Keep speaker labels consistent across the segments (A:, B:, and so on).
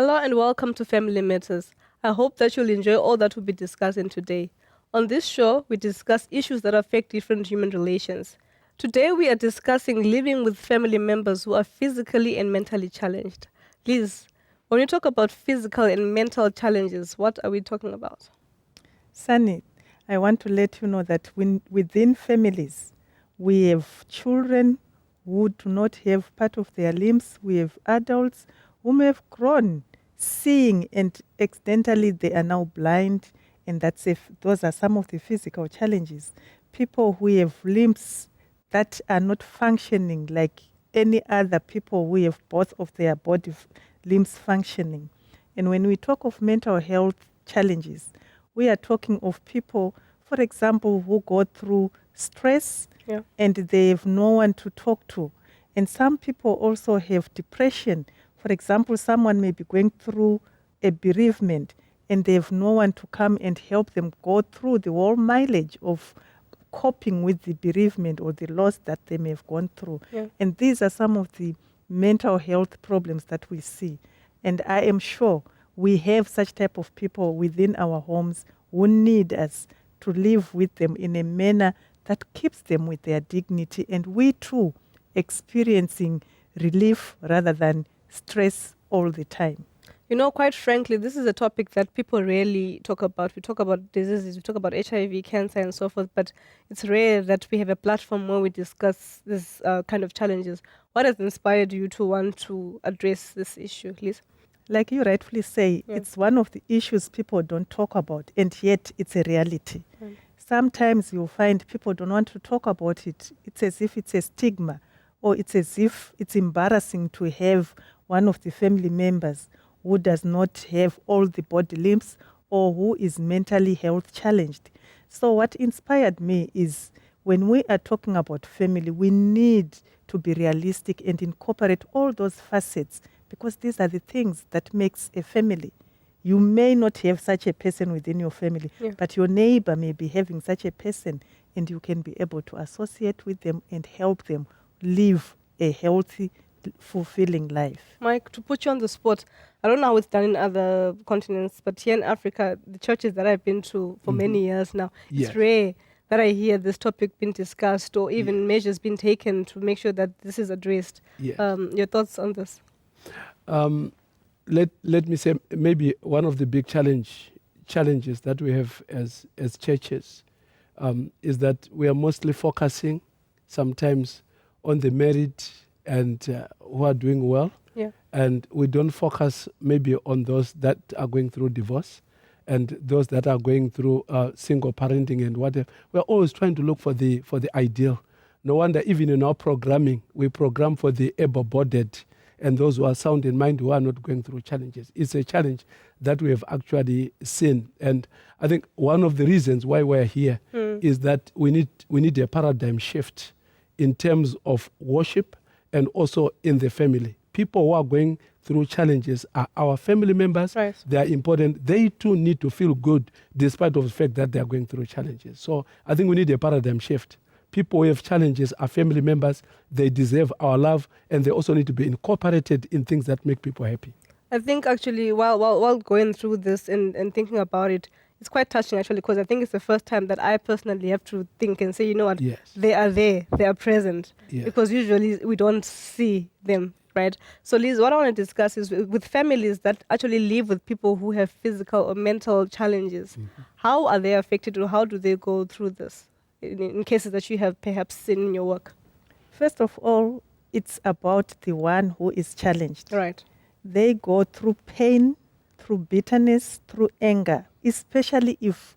A: Hello and welcome to Family Matters. I hope that you'll enjoy all that we'll be discussing today. On this show, we discuss issues that affect different human relations. Today, we are discussing living with family members who are physically and mentally challenged. Liz, when we talk about physical and mental challenges, what are we talking about?
B: Sunny, I want to let you know that within families, we have children who do not have part of their limbs. We have adults who may have grown seeing and accidentally they are now blind. And those are some of the physical challenges. People who have limbs that are not functioning like any other people who have both of their limbs functioning. And when we talk of mental health challenges, we are talking of people, for example, who go through stress and they have no one to talk to. And some people also have depression. For example, someone may be going through a bereavement and they have no one to come and help them go through the whole mileage of coping with the bereavement or the loss that they may have gone through. And these are some of the mental health problems that we see. And I am sure we have such type of people within our homes who need us to live with them in a manner that keeps them with their dignity, and we too experiencing relief rather than stress all the time.
A: You know, quite frankly, this is a topic that people rarely talk about. We talk about diseases, we talk about HIV, cancer, and so forth, but it's rare that we have a platform where we discuss this kind of challenges. What has inspired you to want to address this issue, Liz?
B: Like you rightfully say, it's one of the issues people don't talk about, and yet it's a reality. Sometimes you'll find people don't want to talk about it. It's as if it's a stigma, or it's as if it's embarrassing to have one of the family members who does not have all the body limbs or who is mentally health challenged. So what inspired me is when we are talking about family, we need to be realistic and incorporate all those facets, because these are the things that makes a family. You may not have such a person within your family, but your neighbor may be having such a person, and you can be able to associate with them and help them live a healthy, fulfilling life.
A: Mike, to put you on the spot, I don't know how it's done in other continents, but here in Africa, the churches that I've been to for many years now, it's rare that I hear this topic being discussed or even measures being taken to make sure that this is addressed. Your thoughts on this?
C: Let me say maybe one of the big challenges that we have as churches is that we are mostly focusing sometimes on the married and who are doing well. And we don't focus maybe on those that are going through divorce and those that are going through single parenting and whatever. We're always trying to look for the ideal. No wonder even in our programming, we program for the able-bodied and those who are sound in mind who are not going through challenges. It's a challenge that we have actually seen. And I think one of the reasons why we're here is that we need a paradigm shift in terms of worship and also in the family. People who are going through challenges are our family members. They are important. They too need to feel good despite of the fact that they are going through challenges. So I think we need a paradigm shift. People who have challenges are family members. They deserve our love, and they also need to be incorporated in things that make people happy.
A: I think actually while going through this and thinking about it, it's quite touching actually, because I think it's the first time that I personally have to think and say, you know what, they are there, they are present, because usually we don't see them, right? So Liz, what I want to discuss is with families that actually live with people who have physical or mental challenges, how are they affected or how do they go through this in cases that you have perhaps seen in your work?
B: First of all, it's about the one who is challenged.
A: Right.
B: They go through pain, through bitterness, through anger, especially if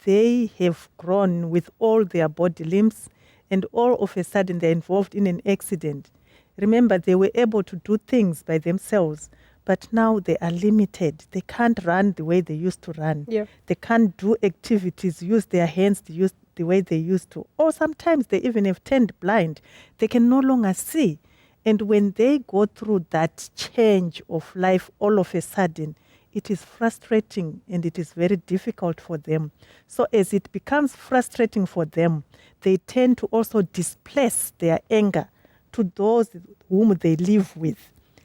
B: they have grown with all their body limbs and all of a sudden they're involved in an accident. Remember, they were able to do things by themselves, but now they are limited. They can't run the way they used to run. They can't do activities, use their hands to use the way they used to. Or sometimes they even have turned blind. They can no longer see. And when they go through that change of life all of a sudden, it is frustrating and it is very difficult for them. So as it becomes frustrating for them, they tend to also displace their anger to those whom they live with.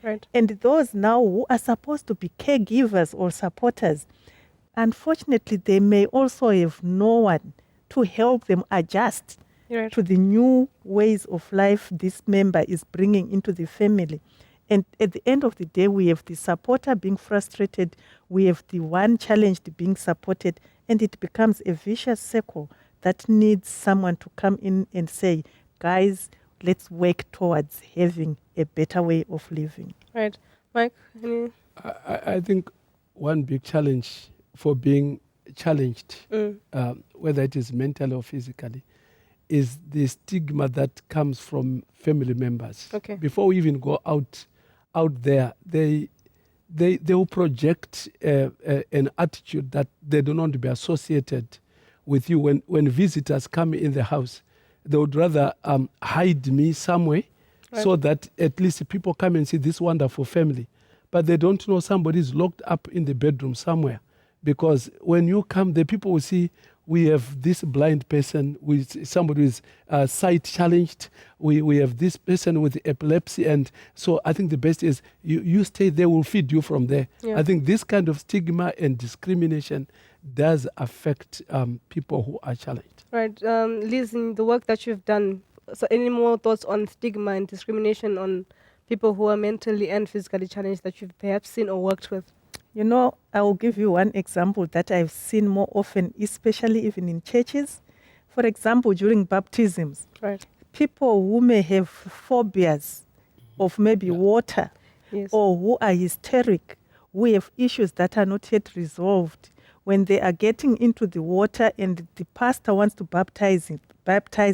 A: Right.
B: And those now who are supposed to be caregivers or supporters, unfortunately, they may also have no one to help them adjust
A: Right.
B: to the new ways of life this member is bringing into the family. And at the end of the day, we have the supporter being frustrated, we have the one challenged being supported, and it becomes a vicious circle that needs someone to come in and say, guys, let's work towards having a better way of living.
A: Right. Mike,
C: I think one big challenge for being challenged, whether it is mentally or physically, is the stigma that comes from family members.
A: Okay.
C: Before we even go out there, they will project an attitude that they do not want to be associated with you. When visitors come in the house, they would rather hide me somewhere, right, so that at least people come and see this wonderful family. But they don't know somebody's locked up in the bedroom somewhere. Because when you come, the people will see we have this blind person, with somebody who is sight challenged. We have this person with epilepsy. And so I think the best is you stay there, we'll feed you from there.
A: Yeah.
C: I think this kind of stigma and discrimination does affect people who are challenged.
A: Right. Liz, in the work that you've done, so any more thoughts on stigma and discrimination on people who are mentally and physically challenged that you've perhaps seen or worked with?
B: You know, I will give you one example that I've seen more often, especially even in churches. For example, during baptisms,
A: right,
B: people who may have phobias of maybe water,
A: yes,
B: or who are hysteric, who have issues that are not yet resolved, when they are getting into the water and the pastor wants to baptize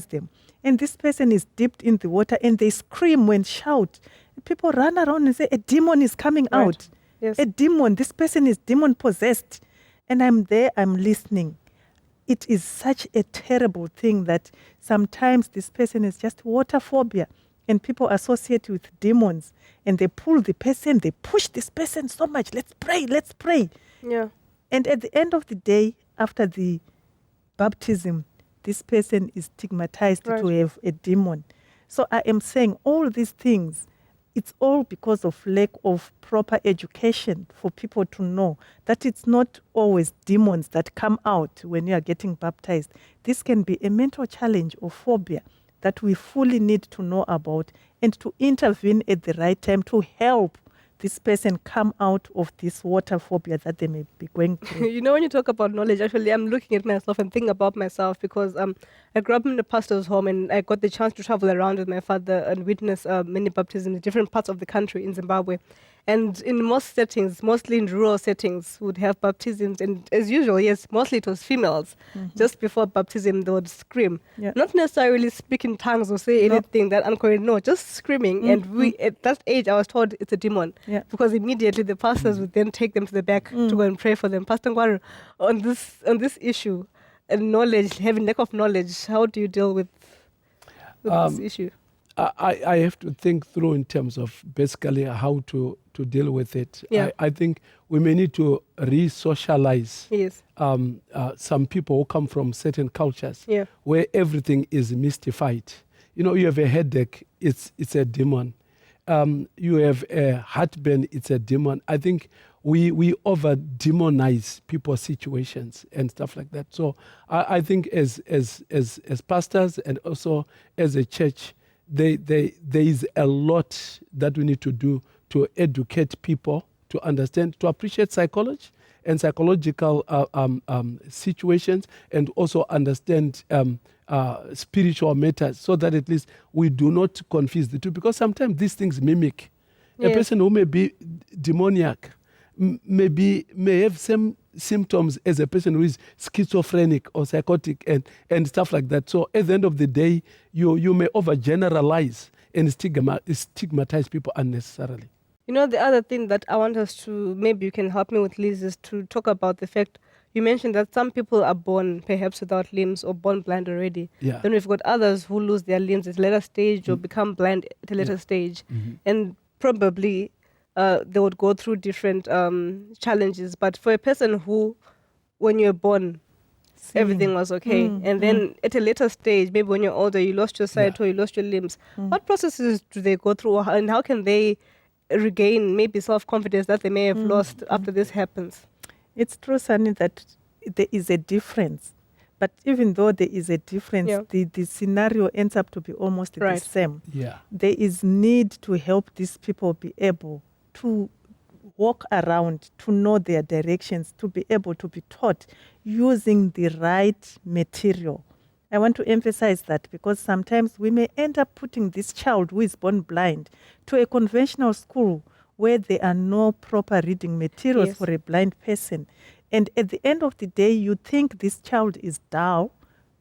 B: them, and this person is dipped in the water and they scream and shout, people run around and say, a demon is coming
A: right,
B: out.
A: yes,
B: A demon, this person is demon possessed. And I'm there, I'm listening. It is such a terrible thing that sometimes this person is just water phobia and people associate with demons and they pull the person, they push this person so much. Let's pray.
A: yeah,
B: And at the end of the day, after the baptism, this person is stigmatized
A: right,
B: to have a demon. So I am saying all these things, it's all because of lack of proper education for people to know that it's not always demons that come out when you are getting baptized. This can be a mental challenge or phobia that we fully need to know about and to intervene at the right time to help this person come out of this water phobia that they may be going through.
A: You know, when you talk about knowledge, actually, I'm looking at myself and thinking about myself because I grew up in a pastor's home and I got the chance to travel around with my father and witness many baptisms in different parts of the country in Zimbabwe. And in most settings, mostly in rural settings, would have baptisms. And as usual, yes, mostly it was females.
B: Mm-hmm.
A: Just before baptism, they would scream.
B: Yeah.
A: Not necessarily speak in tongues or say anything that uncorrect. No, just screaming.
B: Mm-hmm.
A: And we, at that age, I was told it's a demon.
B: Yeah.
A: Because immediately the pastors would then take them to the back to go and pray for them. Pastor Ngwaru, on this issue and knowledge, having lack of knowledge, how do you deal with this issue?
C: I have to think through in terms of basically how to deal with it.
A: Yeah.
C: I think we may need to re-socialize
A: Yes.
C: some people who come from certain cultures,
A: Yeah.
C: where everything is mystified. You know, you have a headache, it's a demon. You have a heartburn, it's a demon. I think we over-demonize people's situations and stuff like that. So I think as pastors and also as a church, there is a lot that we need to do to educate people, to understand, to appreciate psychology and psychological situations, and also understand spiritual matters, so that at least we do not confuse the two. Because sometimes these things mimic.
A: Yes.
C: A person who may be demoniac may have some symptoms as a person who is schizophrenic or psychotic and stuff like that. So at the end of the day, you may overgeneralize and stigmatize people unnecessarily.
A: You know, the other thing that I want us to, maybe you can help me with, Liz, is to talk about the fact you mentioned that some people are born perhaps without limbs or born blind already.
C: Yeah.
A: Then we've got others who lose their limbs at a later stage or become blind at a later stage.
C: Mm-hmm.
A: And probably they would go through different challenges. But for a person who, when you're born, everything was okay. And then at a later stage, maybe when you're older, you lost your sight or you lost your limbs. What processes do they go through, and how can they regain maybe self-confidence that they may have lost after this happens?
B: It's true, Sunny, that there is a difference. But even though there is a difference, the scenario ends up to be almost the same.
C: Yeah.
B: There is need to help these people be able to walk around, to know their directions, to be able to be taught using the right material. I want to emphasize that because sometimes we may end up putting this child who is born blind to a conventional school where there are no proper reading materials for a blind person. And at the end of the day, you think this child is dull,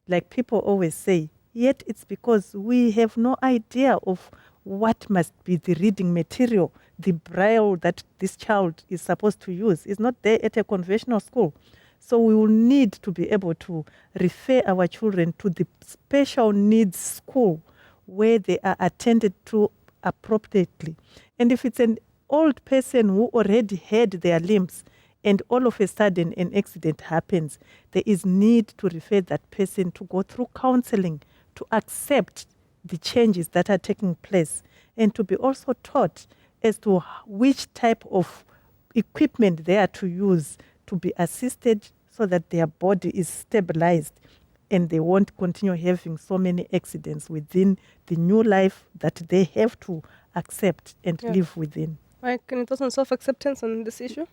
B: like people always say, yet it's because we have no idea of what must be the reading material. The braille that this child is supposed to use is not there at a conventional school. So we will need to be able to refer our children to the special needs school where they are attended to appropriately. And if it's an old person who already had their limbs and all of a sudden an accident happens, there is need to refer that person to go through counseling to accept the changes that are taking place and to be also taught as to which type of equipment they are to use to be assisted so that their body is stabilized and they won't continue having so many accidents within the new life that they have to accept and live within.
A: Right. Can you thoughts on self-acceptance on this issue?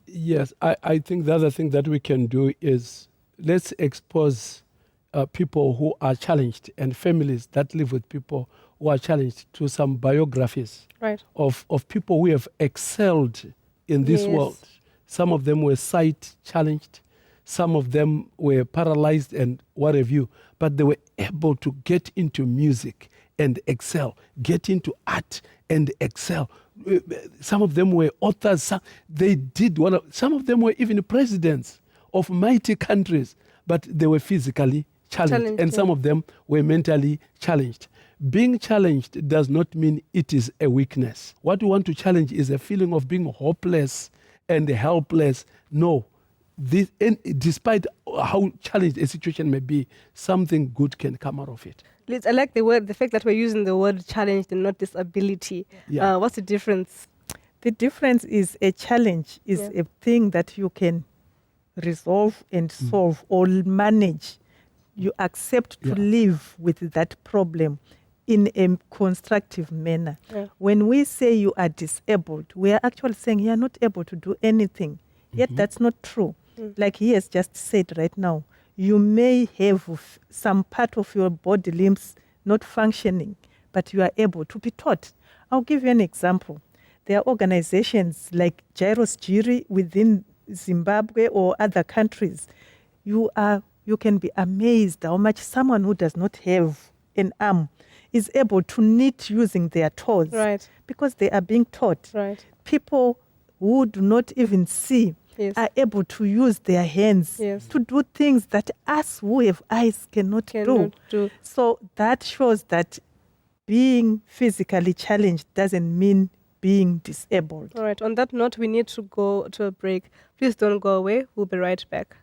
C: Yes, I think the other thing that we can do is let's expose people who are challenged and families that live with people who are challenged to some biographies of people who have excelled in this world. Some of them were sight challenged. Some of them were paralyzed and what have you. But they were able to get into music and excel, get into art and excel. Some of them were authors. Some of them were even presidents of mighty countries, but they were physically challenged. And some of them were mentally challenged. Being challenged does not mean it is a weakness. What we want to challenge is a feeling of being hopeless and helpless. No. Despite how challenged a situation may be, something good can come out of it.
A: Liz, I like the fact that we're using the word challenged and not disability. What's the difference?
B: The difference is a challenge is a thing that you can resolve and solve or manage. You accept to live with that problem in a constructive manner. When we say you are disabled, we are actually saying you are not able to do anything. Yet that's not true. Like he has just said right now, you may have some part of your body limbs not functioning, but you are able to be taught. I'll give you an example. There are organizations like Jairus Jiri within Zimbabwe or other countries. You can be amazed how much someone who does not have an arm is able to knit using their toes because they are being taught. People who do not even see are able to use their hands to do things that us who have eyes cannot do. So that shows that being physically challenged doesn't mean being disabled.
A: All right. On that note, we need to go to a break. Please don't go away. We'll be right back.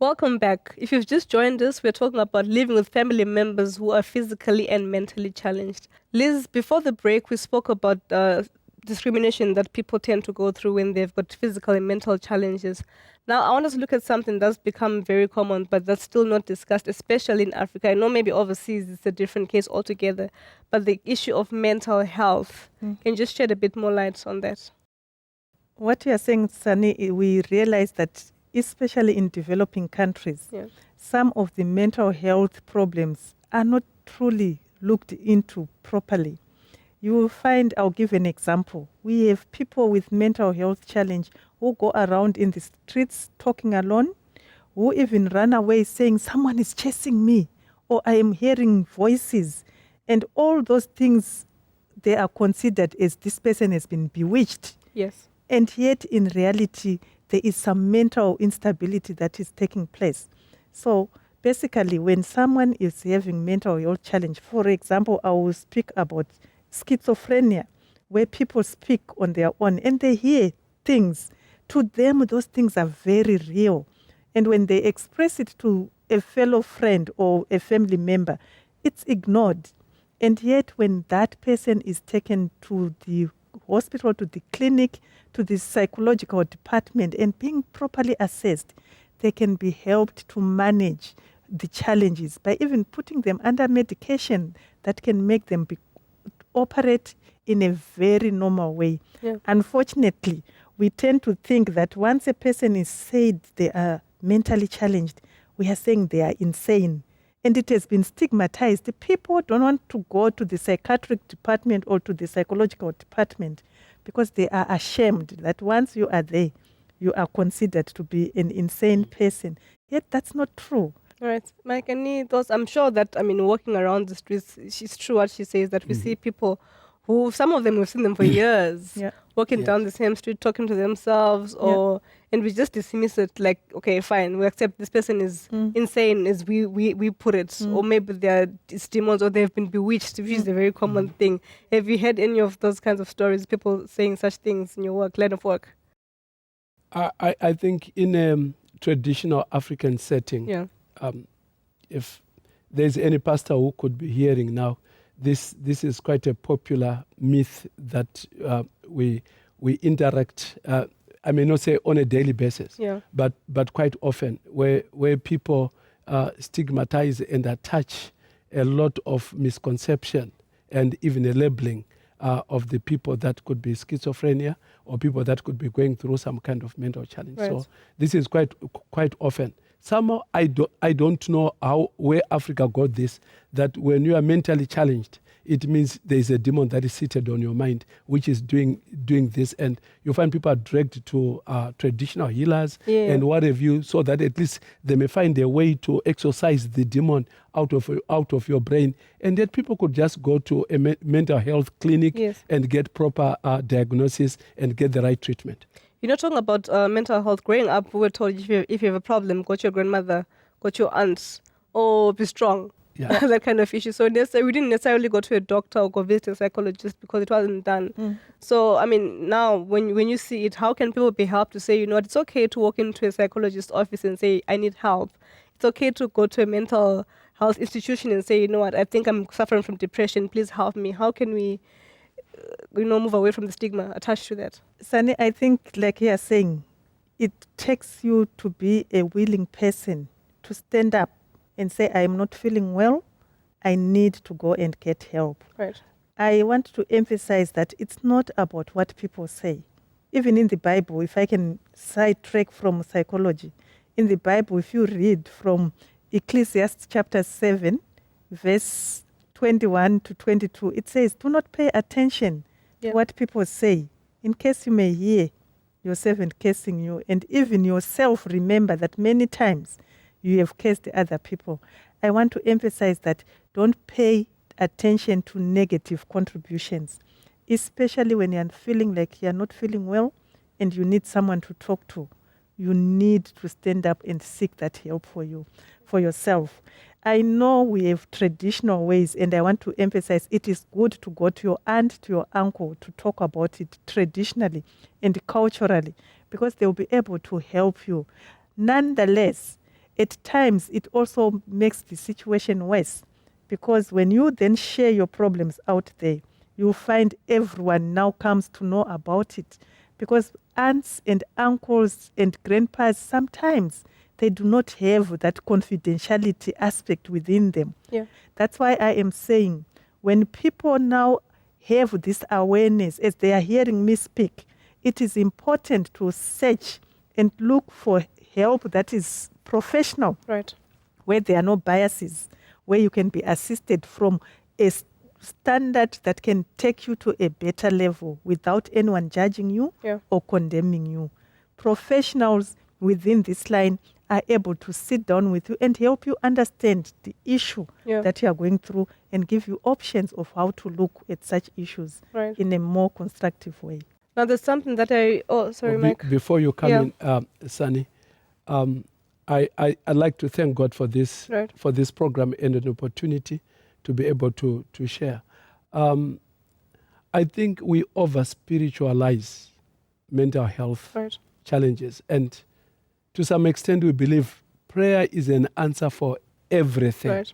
A: Welcome back. If you've just joined us, we're talking about living with family members who are physically and mentally challenged. Liz, before the break, we spoke about discrimination that people tend to go through when they've got physical and mental challenges. Now, I want us to look at something that's become very common, but that's still not discussed, especially in Africa. I know maybe overseas it's a different case altogether, but the issue of mental health. Can you just shed a bit more light on that?
B: What you are saying, Sunny, we realize that especially in developing countries, some of the mental health problems are not truly looked into properly. You will find, I'll give an example. We have people with mental health challenge who go around in the streets talking alone, who even run away saying someone is chasing me or I am hearing voices. And all those things, they are considered as this person has been bewitched.
A: Yes.
B: And yet in reality, there is some mental instability that is taking place. So basically, when someone is having mental health challenge, for example, I will speak about schizophrenia, where people speak on their own and they hear things. To them, those things are very real. And when they express it to a fellow friend or a family member, it's ignored. And yet when that person is taken to the hospital, to the clinic, to the psychological department and being properly assessed, they can be helped to manage the challenges by even putting them under medication that can make them operate in a very normal way.
A: Yeah.
B: Unfortunately, we tend to think that once a person is said they are mentally challenged, we are saying they are insane. And it has been stigmatized. The people don't want to go to the psychiatric department or to the psychological department because they are ashamed that once you are there, you are considered to be an insane person. Yet that's not true.
A: All right, Mike, any thoughts? I'm sure that, walking around the streets, it's true what she says, that we see people who, some of them, we've seen them for years, walking down the same street, talking to themselves, and we just dismiss it like, okay, fine, we accept this person is insane, as we put it, or maybe it's demons, or they've been bewitched, which is a very common thing. Have you heard any of those kinds of stories, people saying such things in your line of work?
C: I think in a traditional African setting, if there's any pastor who could be hearing now, this is quite a popular myth that we interact. I may not say on a daily basis, but quite often, where people stigmatize and attach a lot of misconception and even a labeling of the people that could be schizophrenia or people that could be going through some kind of mental challenge. Right. So this is quite often. Somehow I don't know where Africa got this, that when you are mentally challenged, it means there is a demon that is seated on your mind, which is doing this. And you find people are dragged to traditional healers and what have you, so that at least they may find a way to exorcise the demon out of your brain. And yet people could just go to a mental health clinic and get proper diagnosis and get the right treatment.
A: You're not talking about mental health. Growing up, we were told if you have a problem, go to your grandmother, go to your aunts, or be strong. Yeah. That kind of issue. So we didn't necessarily go to a doctor or go visit a psychologist because it wasn't done. So, now when you see it, how can people be helped to say, it's okay to walk into a psychologist's office and say, I need help. It's okay to go to a mental health institution and say, I think I'm suffering from depression. Please help me. How can we move away from the stigma attached to that?
B: Sunny, I think, like you are saying, it takes you to be a willing person to stand up and say, I am not feeling well, I need to go and get help.
A: Right.
B: I want to emphasize that it's not about what people say. Even in the Bible, if I can sidetrack from psychology, in the Bible, if you read from Ecclesiastes chapter 7, verse 21 to 22, it says, do not pay attention to what people say, in case you may hear your servant cursing you, and even yourself remember that many times you have cursed other people. I want to emphasize that don't pay attention to negative contributions, especially when you're feeling like you're not feeling well and you need someone to talk to. You need to stand up and seek that help for yourself. I know we have traditional ways, and I want to emphasize it is good to go to your aunt, to your uncle, to talk about it traditionally and culturally, because they'll be able to help you. Nonetheless, at times it also makes the situation worse, because when you then share your problems out there, you find everyone now comes to know about it, because aunts and uncles and grandpas, sometimes they do not have that confidentiality aspect within them.
A: Yeah.
B: That's why I am saying, when people now have this awareness, as they are hearing me speak, it is important to search and look for help that is professional,
A: right,
B: where there are no biases, where you can be assisted from a standard that can take you to a better level without anyone judging you or condemning you. Professionals within this line are able to sit down with you and help you understand the issue that you are going through and give you options of how to look at such issues in a more constructive way.
A: Now, there's something that Mike.
C: Before you come in, Sunny, I'd like to thank God for this program and an opportunity to be able to share. I think we over-spiritualize mental health challenges, and to some extent we believe prayer is an answer for everything.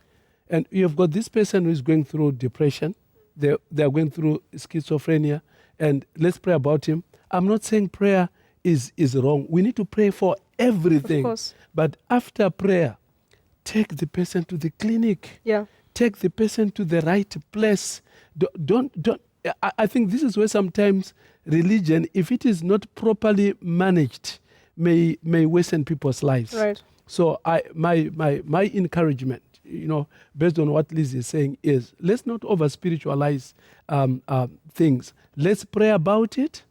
C: And you've got this person who is going through depression, they are going through schizophrenia, and let's pray about him. I'm not saying prayer is wrong. We need to pray for everything.
A: Of course.
C: But after prayer, take the person to the clinic. Take the person to the right place. Don't. I think this is where sometimes religion, if it is not properly managed, may worsen people's lives. So my encouragement, based on what Liz is saying, is let's not over spiritualize things. Let's pray about it,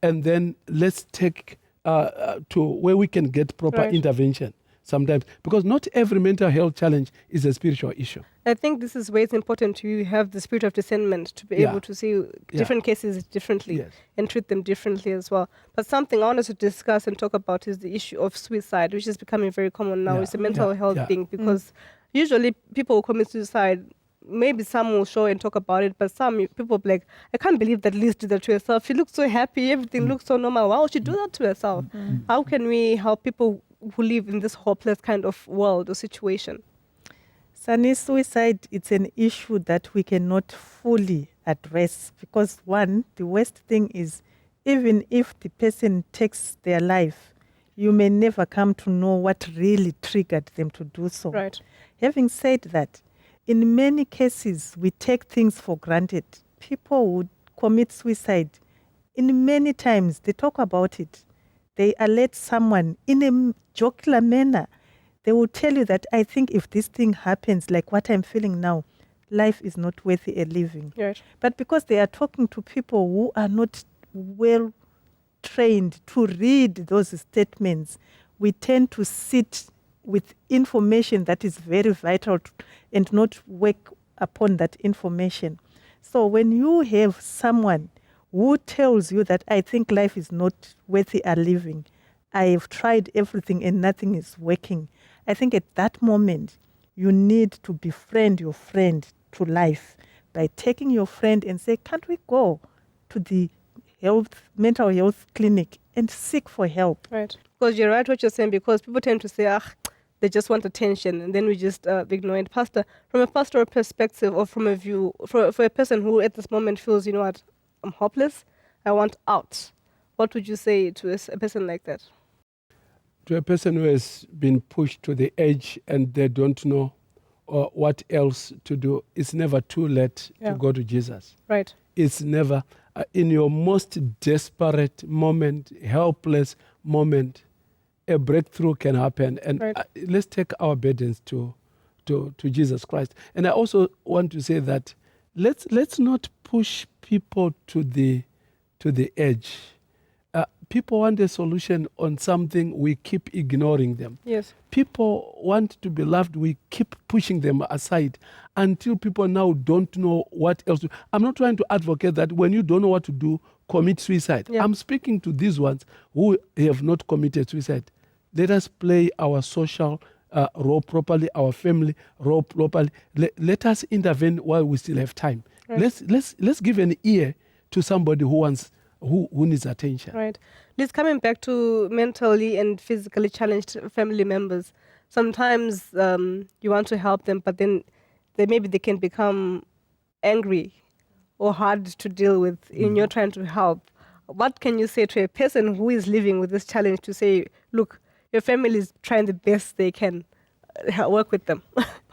C: and then let's take to where we can get proper intervention sometimes, because not every mental health challenge is a spiritual issue.
A: I think this is where it's important to have the spirit of discernment to be able to see different cases differently and treat them differently as well. But something I wanted to discuss and talk about is the issue of suicide, which is becoming very common now. It's a mental health thing, because usually people who commit suicide, maybe some will show and talk about it, but some people will be like, I can't believe that Liz did that to herself. She looks so happy. Everything looks so normal. Why would she do that to herself? How can we help people who live in this hopeless kind of world or situation?
B: Sunny, suicide, it's an issue that we cannot fully address, because one, the worst thing is, even if the person takes their life, you may never come to know what really triggered them to do so. Having said that, in many cases, we take things for granted. People would commit suicide. In many times, they talk about it. They alert someone in a jocular manner. They will tell you that, I think if this thing happens, like what I'm feeling now, life is not worthy a living. But because they are talking to people who are not well trained to read those statements, we tend to sit with information that is very vital and not work upon that information. So when you have someone who tells you that, I think life is not worthy a living, I have tried everything and nothing is working, I think at that moment you need to befriend your friend to life by taking your friend and say, can't we go to the mental health clinic and seek for help?
A: Because you're right what you're saying, because people tend to say, they just want attention, and then we just ignore it. Pastor, from a pastoral perspective, or from a view, for a person who at this moment feels, you know what, I'm hopeless, I want out, what would you say to a person like that?
C: To a person who has been pushed to the edge and they don't know what else to do, it's never too late to go to Jesus. It's never, in your most desperate moment, helpless moment, a breakthrough can happen. And let's take our burdens to Jesus Christ. And I also want to say that let's not push people to the edge. People want a solution on something, we keep ignoring them. People want to be loved, we keep pushing them aside until people now don't know what else to do. I'm not trying to advocate that when you don't know what to do, commit suicide. I'm speaking to these ones who have not committed suicide. Let us play our social role properly, our family role properly. Let us intervene while we still have time. Let's give an ear to somebody who needs attention.
A: Liz, coming back to mentally and physically challenged family members, sometimes you want to help them, but then maybe they can become angry or hard to deal with in your trying to help. What can you say to a person who is living with this challenge to say, look, your family is trying the best they can, work with them?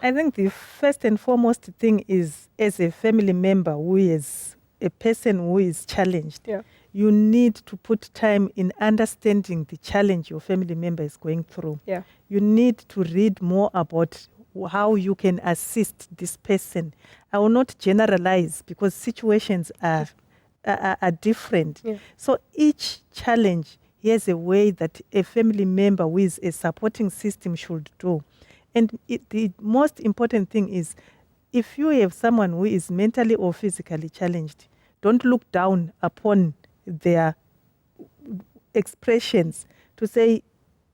B: I think the first and foremost thing is, as a family member who is a person who is challenged, you need to put time in understanding the challenge your family member is going through. You need to read more about how you can assist this person. I will not generalize because situations are different.
A: Yeah.
B: So each challenge, here's a way that a family member with a supporting system should do. And the most important thing is, if you have someone who is mentally or physically challenged, don't look down upon their expressions to say,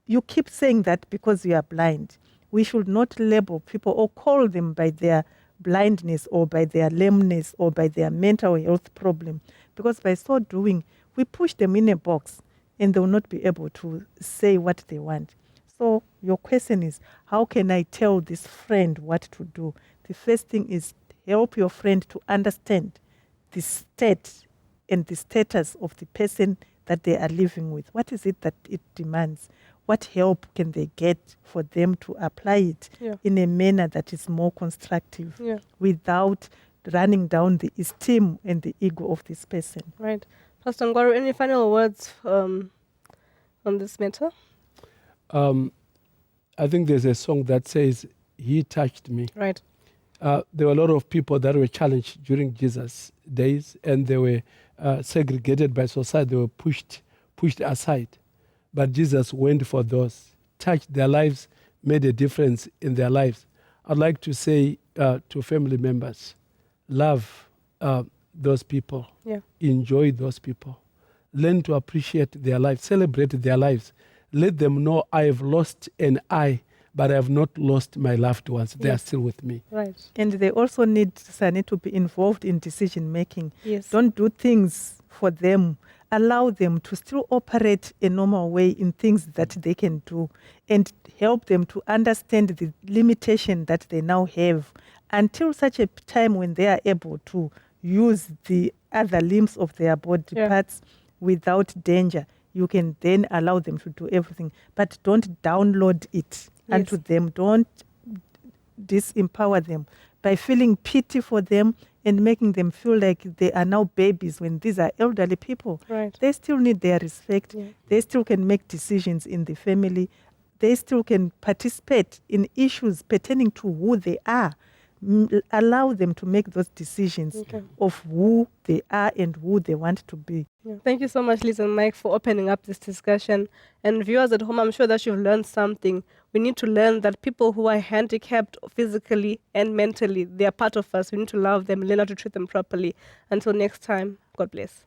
B: you keep saying that because you are blind. We should not label people or call them by their blindness or by their lameness or by their mental health problem, because by so doing, we push them in a box and they will not be able to say what they want. So your question is, how can I tell this friend what to do? The first thing is help your friend to understand the state and the status of the person that they are living with. What is it that it demands? What help can they get for them to apply it in a manner that is more constructive without running down the esteem and the ego of this person?
A: Right. Pastor Ngwaru, any final words on this matter?
C: I think there's a song that says, "He touched me."
A: Right.
C: There were a lot of people that were challenged during Jesus' days, and they were segregated by society. They were pushed aside. But Jesus went for those, touched their lives, made a difference in their lives. I'd like to say to family members, love those people.
A: Yeah.
C: Enjoy those people. Learn to appreciate their lives, celebrate their lives. Let them know I have lost an eye, but I have not lost my loved ones. They are still with me.
A: Right.
B: And they also need to be involved in decision making.
A: Yes.
B: Don't do things for them. Allow them to still operate a normal way in things that they can do, and help them to understand the limitation that they now have until such a time when they are able to use the other limbs of their body parts without danger. You can then allow them to do everything, but don't download it unto them. Don't disempower them by feeling pity for them and making them feel like they are now babies when these are elderly people.
A: Right.
B: They still need their respect. Yeah. They still can make decisions in the family. They still can participate in issues pertaining to who they are. Allow them to make those decisions of who they are and who they want to be.
A: Yeah. Thank you so much, Liz and Mike, for opening up this discussion. And viewers at home, I'm sure that you've learned something. We need to learn that people who are handicapped physically and mentally, they are part of us. We need to love them, learn how to treat them properly. Until next time, God bless.